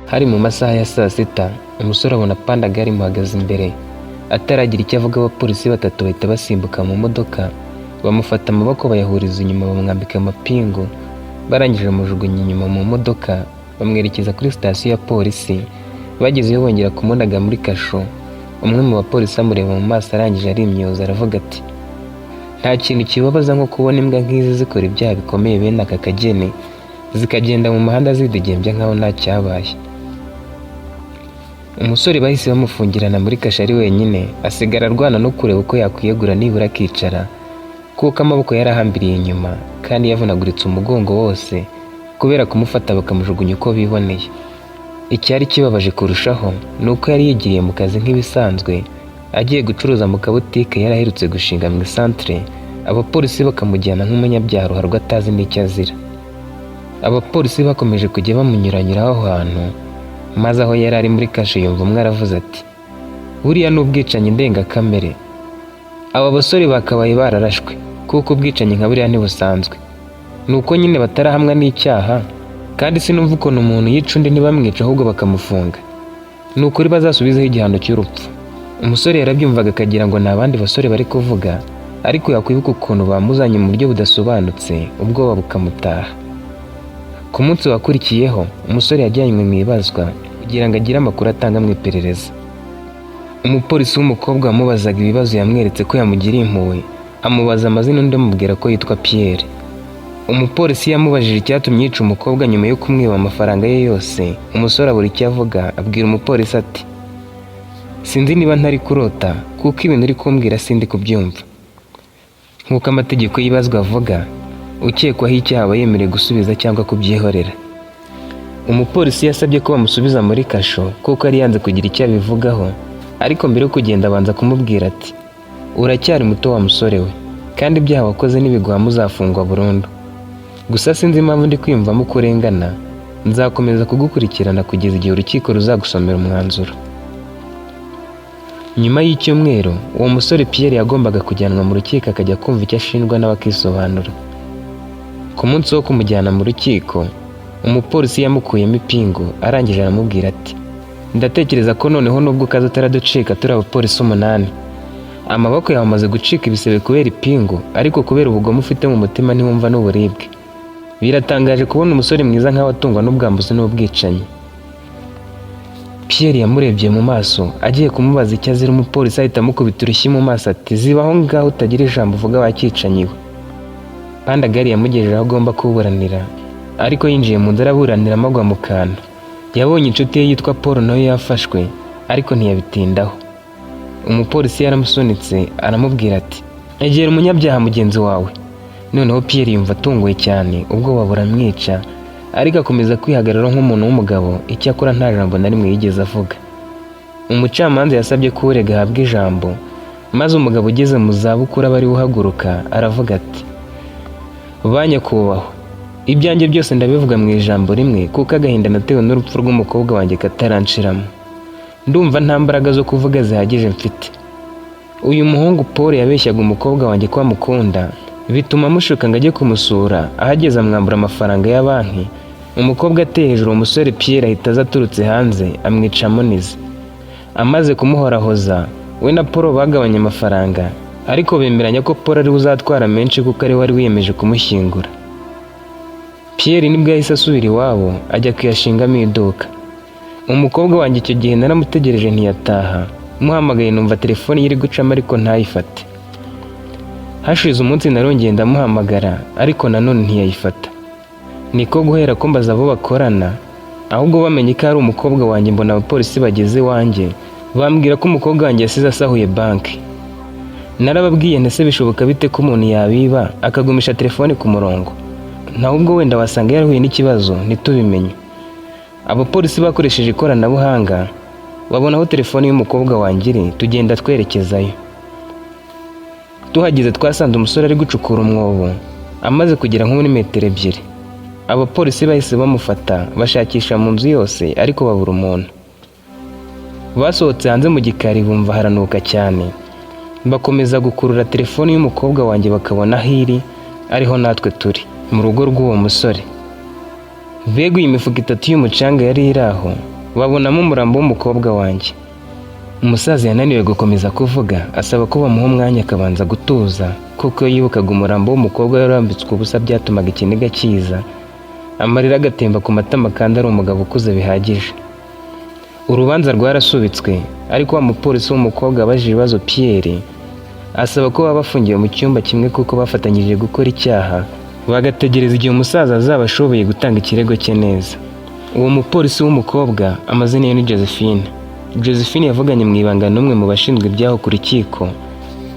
Hari mu masaha ya saa sita, umusore abona Pandagari imuhagaze imbere. Ataragira icyo avuga, abapolisi batatu bahita basimbuka mu modoka, bamufata amaboko bayahuriza inyuma, bamwambika amapingu. Barangije bamujugunya inyuma mu modoka, bamwerekeza kuri sitasiyo ya polisi. Bagezeyo bongera kumunaga muri kasho. Umwe mu bapolisi amureba mu maso, arangije arimyoza aravuga ati, nta kintu kibabaza nko kubona imbwa nk'izi zikora ibyaha bikomeye bene aka kageni, zikagenda mu muhanda zidegembya nkaho nta cyabaye. Umusore bahise bamufungirana muri kasho ari wenyine, asigara arwana no kureba uko yakwiyegura nibura akicara, kuko amaboko yari ahambiriye inyuma kandi yavunaguritse umugongo wose kubera kumufata bakamujugunya uko biboneye. Icyari kibabaje kurushaho ni uko yari yigiriye mu kazi nk'ibisanzwe, agiye gucuruza mu kabutike yari aherutse gushinga mu isantere. Abapolisi bakamujyana nk'umunyabyaha ruharwa atazi n'icyo azira. Abapolisi bakomeje kujya bamunyuranyuraho aho hantu, maze aho yari ari muri kasho yumva umwe aravuze ati, buriya ni ubwicanyi ndengakamere. Aba basore bakabaye bararashwe, kuko ubwicanyi nka buriya ntibusanzwe. Ni uko nyine batarahamwa n'icyaha, kandi sinumva ukuntu umuntu yica undi ntibamwica ahubwo bakamufunga. Ni ukuri bazasubizeho igihano cy'urupfu. Umusore yarabyumvaga akagira ngo ni abandi basore bari kuvuga, ariko yakwibuka ukuntu bamuzanye mu buryo budasobanutse, ubwoba bukamutaha. Ku munsi wakurikiyeho, umusore yajyanywe mu ibazwa kugira ngo agire amakuru atanga mu iperereza. Umupolisi w'umukobwa wamubazaga ibibazo yamweretse ko yamugiriye impuhwe, amubaza amazina undi amubwira ko yitwa Pierre. Umupolisi yamubajije icyatumye yica umukobwa nyuma yo kumwiba amafaranga ye yose. Umusore abura icyo avuga, abwira umupolisi ati, sinzi niba ntari kurota, kuko ibintu uri kumbwira sindi kubyumva. Nk'uko amategeko y'ibazwa avuga, ukekwaho icyaha aba yemerewe gusubiza cyangwa kubyihorera. Umupolisi yasabye ko bamusubiza muri kasho kuko yari yanze kugira icyo abivugaho, ariko mbere yo kugenda abanza kumubwira ati, uracyari muto wa musore we, kandi ibyaha wakoze n'ibiguha uzafungwa burundu. Gusa sinzi impamvu ndi kwiyumvamo ko urengana. Nzakomeza kugukurikirana kugeza igihe urukiko ruzagusomera umwanzuro. Nyuma y'icyumweru, uwo musore Pierre yagombaga kujyanwa mu rukiko akajya kumva icyo ashinjwa nawe akisobanura. Ku munsi wo kumujyana mu rukiko, umupolisi yamukuyemo ipingu, arangije aramubwira ati, ndatekereza ko noneho nubwo ukaza utaraducika turi abapolisi 8. Amaboko yawe amaze gucika ibisebe kubera ipingu, ariko kubera ubugome ufite mu mutima ntiwumva n'uburibwe. Biratangaje kubona umusore mwiza nkawe atungwa n'ubwambuzi n'ubwicanyi. Pierre yamurebye mu maso, agiye kumubaza icyo azira. Umupolisi ahita amukubita urushyi mu maso ati, zibaho ngaho utagira ijambo uvuga wakicanyiwe. Pandagari yamugejeje aho agomba kuburanira, ariko yinjiye mu nzu araburanira amagwa mu kantu. Yabonye inshuti ye yitwa Paul nawe yafashwe, ariko ntiyabitindaho. Umupolisi yaramusunitse aramubwira ati, egera umunyabyaha mugenzi wawe. Noneho Pierre yumva atunguwe cyane, ubwoba buramwica, ariko akomeza kwihagarara nk'umuntu w'umugabo. Icyakora nta jambo na rimwe yigeze avuga. Umucamanza yasabye ko urega ahabwa ijambo, maze umugabo ugeze mu zabukuru aba ari uhaguruka aravuga ati, banyakubahwa, ibyanjye byose ndabivuga mu ijambo rimwe, kuko agahinda natewe n'urupfu rw'umukobwa wanjye kataranshiramo. Ndumva nta mbaraga zo kuvuga zihagije mfite. Uyu muhungu Paul yabeshyaga umukobwa wanjye ko amukunda, bituma amushuka ngo ajye kumusura. Ahageze amwambura amafaranga ya banki. Umukobwa ateye hejuru umusore Pierre ahita aza aturutse hanze, amwica amunize. Amaze kumuhorahoza, we na Paul bagabanya amafaranga, ariko bemeranya ko Paul ari uzatwara menshi kuko ari wari wiyemeje kumushyingura. Pierre nibwo yahise asubira iwabo, ajya kuyashingamo iduka. Umukobwa wanjye icyo gihe naramutegereje ntiyataha. Muhamagaye numva telefoni ye iri gucamo ariko ntayifate. Hashize umunsi narongeye ndamuhamagara, ariko nanone ntiyayifata. Niko guhera ko mbaza abo bakorana, ahubwo bamenye ko ari umukobwa wanjye. Mbona abapolisi bageze wanjye, bambwira ko umukobwa wanjye yasize asahuye banki. Narababwiye ntese bishoboka bite ko umuntu yabiba akagumisha telefoni ku murongo? Nahubwo wenda wasanga yarahuye n'ikibazo ntitubimenye. Abapolisi bakoresheje ikoranabuhanga babona aho telefoni y'umukobwa wanjye iri, tugenda twerekezayo. Tuhageze twasanze umusore ari gucukura umwobo, amaze kugera nko muri metero 2. Abapolisi bahise bamufata, bashakisha mu nzu yose ariko babura umuntu. Basohotse hanze mu gikari bumva haranuka cyane, bakomeza gukurura telefoni y'umukobwa wanjye bakabona aho iri, ariho natwe turi mu rugo rw'uwo musore. Mbega iyi mifuka 3 y'umucanga yari iraho, babonamo umurambo w'umukobwa wanjye. Umusaza yananiwe gukomeza kuvuga, asaba ko bamuha umwanya akabanza gutuza, kuko iyo yibukaga umurambo w'umukobwa yarambitswe ubusa byatumaga ikiniga kiza, amarira agatemba ku matama kandi ari umugabo ukuze bihagije. Urubanza rwarasubitswe, ariko wa mupolisi w'umukobwa abajije ibibazo Pierre, asaba ko baba bafungiwe mu cyumba kimwe kuko bafatanyije gukora icyaha, bagategereza igihe umusaza azaba ashoboye gutanga ikirego cye neza. Uwo mupolisi w'umukobwa amazina ye ni Josephine. Josephine yavuganye mu ibanga n'umwe mu bashinzwe ibyaho ku rukiko,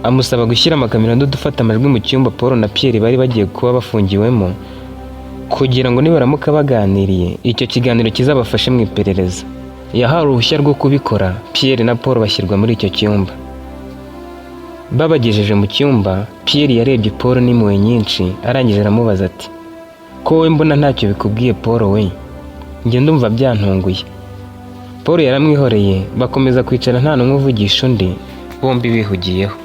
amusaba gushyira amakamera n'udufata amajwi mu cyumba Paul na Pierre bari bagiye kuba bafungiwemo, kugira ngo nibaramuka baganiriye icyo kiganiro kizabafashe mu iperereza. Yahawe uruhushya rwo kubikora, Pierre na Paul bashyirwa muri icyo cyumba. Babagejeje mu cyumba, Pierre yarebye Paul n'impuhwe nyinshi, arangije aramubaza ati, ko wowe mbona ntacyo bikubwiye Paul we? Njye ndumva byantunguye. Paul yaramwihoreye, bakomeza kwicara nta n'umwe uvugisha undi, bombi bihugiyeho.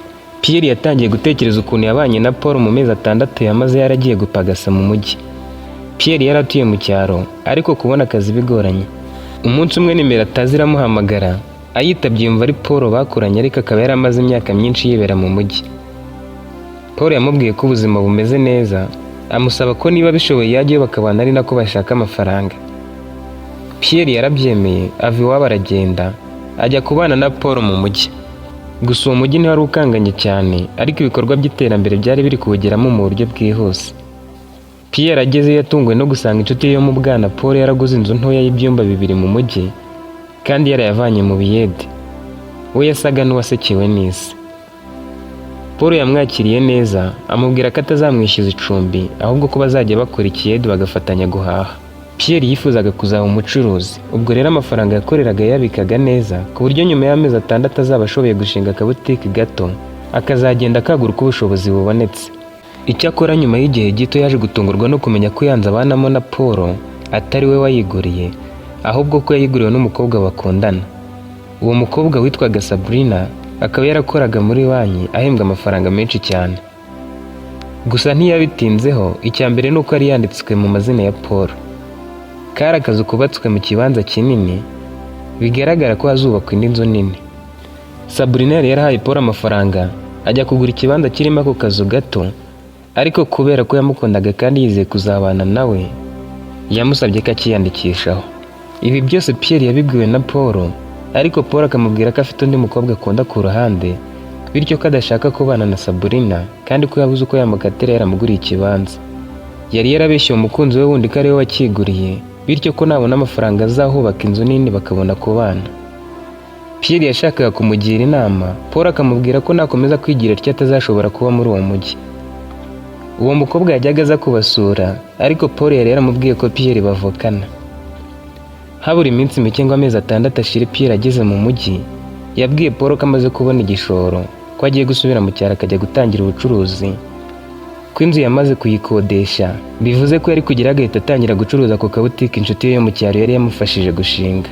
Pierre yatangiye gutekereza ukuntu yabanye na Paul mu mezi 6 yamaze yaragiye gupagasa mu mujyi. Pierre yaratuye mu cyaro, ariko kubona akazi bigoranye. Umunsi umwe nimero atazi iramuhamagara, ayitabye yumva ari Paul bakuranye, ariko akaba yaramaze imyaka myinshi yibera mu mujyi. Paul yamubwiye ko ubuzima bumeze neza, amusaba ko niba bishoboye yajyayo bakabana ari nako bashaka amafaranga. Pierre yarabyemeye, ava iwabo aragenda, ajya kubana na Paul mu mujyi. Gusa uwo mujyi ntiwari ukanganye cyane, ariko ibikorwa by'iterambere byari biri kuwugeramo mu buryo bwihuse. Pierre agezeyo yatunguwe no gusanga inshuti ye yo mu bwana Paul yaraguze inzu ntoya y'ibyumba 2 mu mujyi, kandi yarayavanye mu biyede. We yasaga n'uwasekewe n'isi. Paul yamwakiriye neza, amubwira ko atazamwishyuza icumbi, ahubwo ko bazajya bakora ikiyede bagafatanya guhaha. Pierre yifuzaga kuzaba umucuruzi, ubwo rero amafaranga yakoreraga yabikaga neza, ku buryo nyuma y'amezi 6 azaba ashoboye gushinga akabutike gato, akazagenda akagura uko ubushobozi bubonetse. Icyakora nyuma y'igihe gito yaje gutungurwa no kumenya ko yanze abanamo na Paul atari we wayiguriye, ahubwo ko yayiguriwe n'umukobwa bakundana. Uwo mukobwa witwaga Sabrina akaba yarakoraga muri banki, ahembwa amafaranga menshi cyane. Gusa ntiyabitinzeho, icyambere nuko ari yanditswe mu mazina ya Paul. Kari akazu kubatswe mu kibanza kinini, bigaragara ko hazubakwa indi nzu nini. Sabrina yari yarahaye Paul amafaranga ajya kugura ikibanza kirimo ako kazu gato, ariko kubera ko yamukundaga kandi yizeye kuzabana nawe, yamusabye ko akiyandikishaho. Ibi byose Pierre yabibwiwe na Paul, ariko Paul akamubwira ko afite undi mukobwa akunda ku ruhande, bityo ko adashaka kubana na Sabrina, kandi ko yabuze uko yamukatira yaramuguriye ikibanza. Yari yarabeshye umukunzi we wundi ko ari we wakiguriye, bityo ko nabona amafaranga azahubaka inzu nini bakabona kubana. Pierre yashakaga kumugira inama, Paul akamubwira ko nakomeza kwigira atyo atazashobora kuba muri uwo mujyi. Uwo mukobwa yajyaga aza kubasura, ariko Paul yari yaramubwiye ko Pierre bavukana. Habura iminsi mike ngo amezi 6 ashire Pierre ageze mu mujyi, yabwiye Paul ko amaze kubona igishoro, ko agiye gusubira mu cyaro akajya gutangira ubucuruzi, ko inzu yamaze kuyikodesha, bivuze ko yari kugira agahita atangira gucuruza ku kabutike inshuti ye yo mu cyaro yari yamufashije gushinga.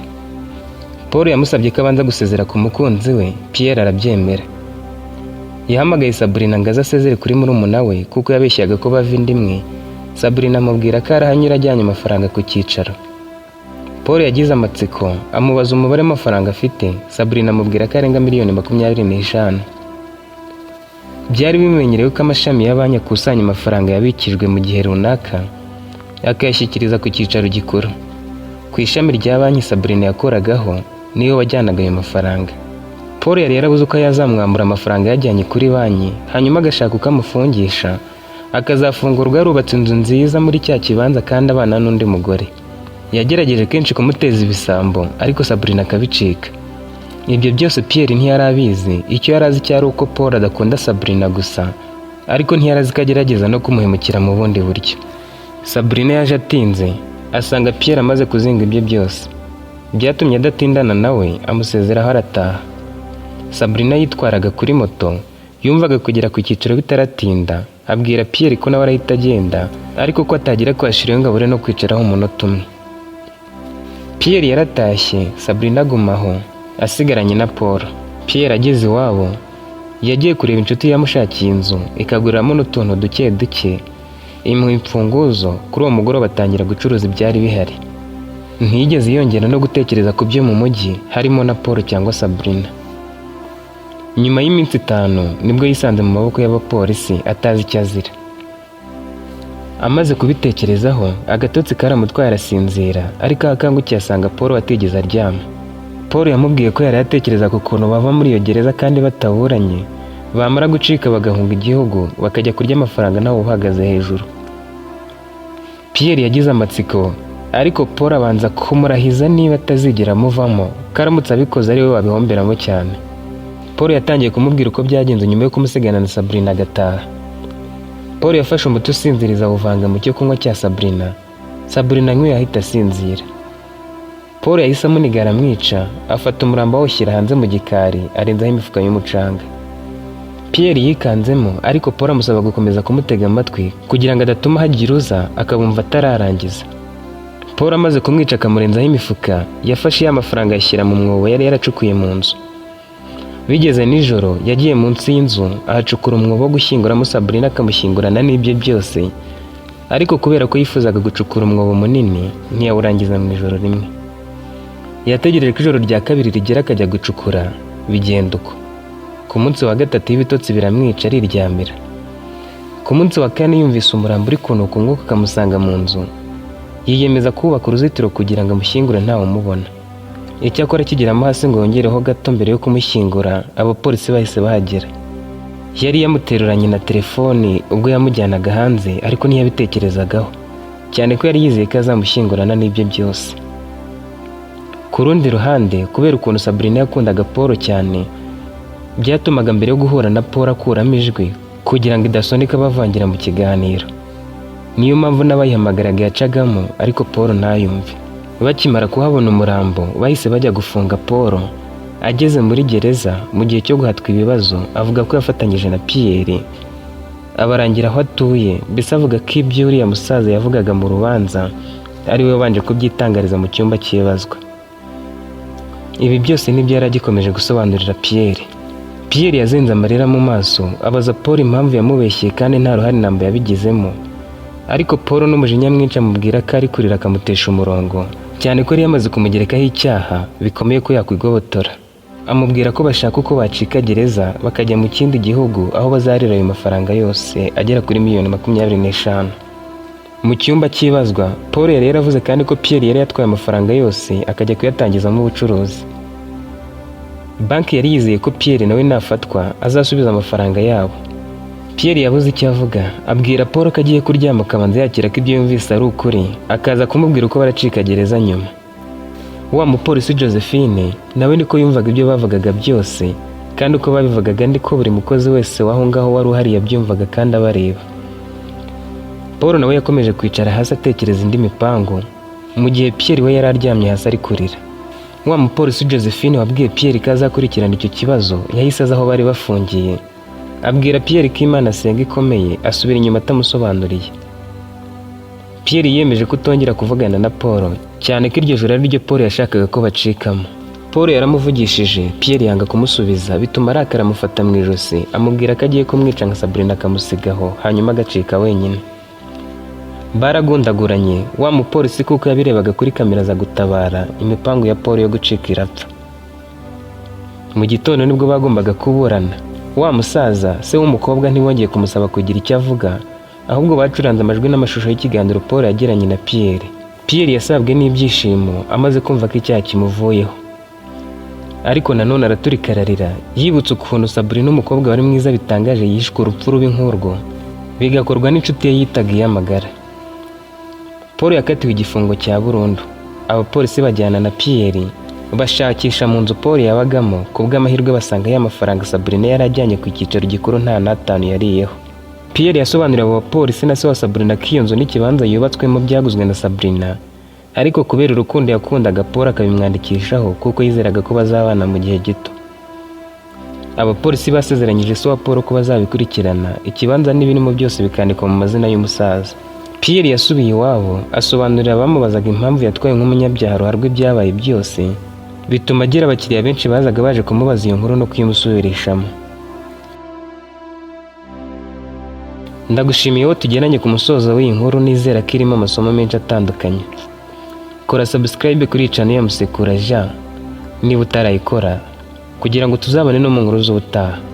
Paul yamusabye ko abanza gusezera ku mukunzi we, Pierre arabyemera. Yahamagaye Sabrina ngo aze asezere kuri murumuna we kuko yabeshyaga ko bava inda imwe. Sabrina amubwira ko arahanyura ajyanye amafaranga ku cyicaro. Paul yagize amatsiko, amubaza umubare w'amafaranga afite. Sabrina amubwira ko arenga $25,000,000. Byari bimenyerewe ko amashami ya banki akusanya amafaranga yabikijwe mu gihe runaka, akayashyikiriza ku cyicaro gikuru. Ku ishami rya banki Sabrina yakoragaho niyo wajyanaga ayo mafaranga. Paul yari yarabuze uko yazamwambura amafaranga yajyanye kuri banki, hanyuma agashaka uko amufungisha, akazafungurwa yarubatse inzu nziza muri cya kibanza kandi abana n'undi mugore. Yagerageje kenshi kumuteza ibisambo, ariko Sabrina akabicika. Ibyo byose Pierre ntiyari abizi, icyo yari azi cyari uko Paul adakunda Sabrina gusa, ariko ntiyari azi ko agerageza no kumuhemukira mu bundi buryo. Sabrina yaje atinze, asanga Pierre amaze kuzinga ibyo byose. Byatumye adatindana nawe, amusezeraho arataha. Sabrina yitwaraga kuri moto, yumvaga kugera ku cyiciro bitaratinda, abwira Pierre ko nawe arahita agenda, ariko ko atagira kwashira ngo abure no kwicaraho umunota umwe. Pierre yaratashye, Sabrina agumaho, asigaranye na Paul. Pierre ageze iwabo, yagiye kureba inshuti yamushakiye inzu, ikaguriramo n'utuntu duke duke, imuha imfunguzo. Kuri uwo mugoroba batangira gucuruza ibyari bihari. ntiyigeze yongera no gutekereza ku byo mu mujyi harimo na Paul cyangwa Sabrina. Nyuma y'iminsi 5 nibwo yisanze mu maboko y'abapolisi atazi icyo azira. Amaze kubitekerezaho agatotsi karamutwaye arasinzira, ariko akangukiye asanga Paul atigeze aryama. Paul yamubwiye ko yari yatekereza ku kuntu bava muri iyo gereza kandi bataburanye, bamara gucika bagahunga igihugu bakajya kurya amafaranga nawe uhagaze hejuru. Pierre yagize amatsiko, ariko Paul abanza kumurahiza niba atazigera amuvamo, karamutse abikoze ari we wabihomberamo cyane. Paul yatangiye kumubwira uko byagenze nyuma yo kumusigana na Sabrina agataha. Paul yafashe umuti usinziriza awuvanga mu cyo kunywa cya Sabrina. Sabrina nk'iyo yahita asinzira. Paul yahise amunigara amwica, afata umurambo awushyira hanze mu gikari arenzaho imifuka y'umucanga. Pierre yikanzemo, ariko Paul amusaba gukomeza kumutega amatwi kugira ngo adatuma hagira uza akabumva atararangiza. Paul amaze kumwica akamurenzaho imifuka, yafashe ya mafaranga yashyira mu mwobo yari yaracukuye mu nzu. Bigeze nijoro yagiye munsi y'inzu ahacukura umwobo wo gushyinguramo Sabrina akamushyingurana n'ibye byose, ariko kubera ko yifuzaga gucukura umwobo munini ntiyawurangiza mu ijoro rimwe. Yategereje ko ijoro rya kabiri rigera akajya gucukura, bigenda uko. Ku munsi wa gatatu y'ibitotsi biramwica ariryamira. Ku munsi wa kane yumvise umurambo uri kunuka umwuka ukamusanga mu nzu, yiyemeza kubaka uruzitiro kugira ngo amushyingure ntawe umubona. Icyakora akigiramo hasi ngo yongereho gato mbere yo kumushyingura, abapolisi bahise bahagera. Yari yamuteruranye na telefoni ubwo yamujyanaga hanze, ariko ntiyabitekerezagaho cyane ko yari yizeye ko azamushyingurana n'ibye byose. Ku rundi ruhande, kubera ukuntu Sabrina yakundaga Paul cyane, byatumaga mbere yo guhura na Paul akuramo ijwi kugira ngo idasonika bavangira mu kiganiro. Niyo mpamvu n'abayihamagaraga yacagamo, ariko Paul ntayumve. Bakimara kuhabona umurambo bahise bajya gufunga Paul. Ageze muri gereza mu gihe cyo guhatwa ibibazo, avuga ko yafatanyije na Pierre abarangira aho atuye, mbese avuga ko ibyo uriya musaza yavugaga mu rubanza ari we wabanje kubyitangariza mu cyumba cy'ibazwa. Ibi byose nibyo yari agikomeje gusobanurira Pierre. Pierre yazenze amarira mu maso, abaza Paul impamvu yamubeshye kandi nta ruhare namba yabigizemo, ariko Paul n'umujinya mwinshi amubwira ko ari kurira akamutesha umurongo, cyane ko yari yamaze kumugerekaho icyaha bikomeye ko yakwigobotora. Amubwira ko bashaka uko bacika gereza bakajya mu kindi gihugu aho bazarira ayo mafaranga yose agera kuri $25,000,000. Mu cyumba cy'ibazwa, Paul yari yaravuze kandi ko Pierre yari yatwaye amafaranga yose akajya kuyatangizamo ubucuruzi. Banki yari yizeye ko Pierre nawe nafatwa azasubiza amafaranga yabo. Pierre yabuze icyo avuga, abwira Paul ko agiye kuryama akabanza yakira ko ibyo yumvise ari ukuri, akaza kumubwira uko baracika gereza nyuma. Wa mupolisi Josephine nawe niko yumvaga ibyo bavugaga byose, kandi uko babivugaga ndiko buri mukozi wese waho ngaho wari uhari yabyumvaga kandi abareba. Paul nawe yakomeje kwicara hasi atekereza indi mipango, mu gihe Pierre we yari aryamye hasi ari kurira. Wa mupolisi Josephine wabwiye Pierre ko azakurikirana icyo kibazo yahise aza aho bari bafungiye, abwira Pierre ko Imana asenga ikomeye, asubira inyuma atamusobanuriye. Pierre yiyemeje kutongera kuvugana na Paul, cyane ko iryo joro ari ryo Paul yashakaga ko bacikamo. Paul yaramuvugishije, Pierre yanga kumusubiza, bituma arakara amufata mu ijosi, amubwira ko agiye kumwica nka Sabrina akamusigaho, hanyuma agacika wenyine. Baragundaguranye, wa mupolisi kuko yabirebaga kuri kamera za gutabara, imipango ya Paul yo gucika irapfa. Mu gitondo nibwo bagombaga kuburana. Wa musaza se w'umukobwa ntiwongeye kumusaba kugira icyo avuga, ahubwo bacuranze amajwi n'amashusho y'ikiganiro Paul yagiranye na Pierre. Pierre yasabwe n'ibyishimo amaze kumva ko icyaha kimuvuyeho, ariko nanone araturika ararira, yibutse ukuntu Sabrina umukobwa wari mwiza bitangaje yishwe urupfu rubi nk'urwo, bigakorwa n'inshuti ye yitaga iy'amagara. Paul yakatiwe igifungo cya burundu. Abapolisi bajyana na Pierre bashakisha mu nzu Paul yabagamo, kubw'amahirwe basanga ya mafaranga Sabrina yari ajyanye ku cyicaro gikuru nta n'atanu yariyeho. Pierre yasobanuriye abo bapolisi na se wa Sabrina ko iyo nzu n'ikibanza yubatswemo byaguzwe na Sabrina, ariko kubera urukundo yakundaga Paul akabimwandikishaho kuko yizeraga ko bazabana mu gihe gito. Abapolisi basezeranyije se wa Paul ko bazabikurikirana, ikibanza n'ibintu byose bikandikwa mu mazina y'umusaza. Pierre yasubiye iwabo, asobanurira abamubazaga impamvu yatwaye nk'umunyabyaha ruharwa ibyabaye byose, bituma agira abakiriya benshi bazaga baje kumubaza iyo nkuru no kuyimusubirishamo. Ndagushimiye wowe tugeranye ku musozo w'iyi nkuru, nizera ko irimo amasomo menshi atandukanye. kora subscribe kuri channel ya Musekura Jean niba utarayikora kugira ngo tuzabane no mu nkuru z'ubutaha.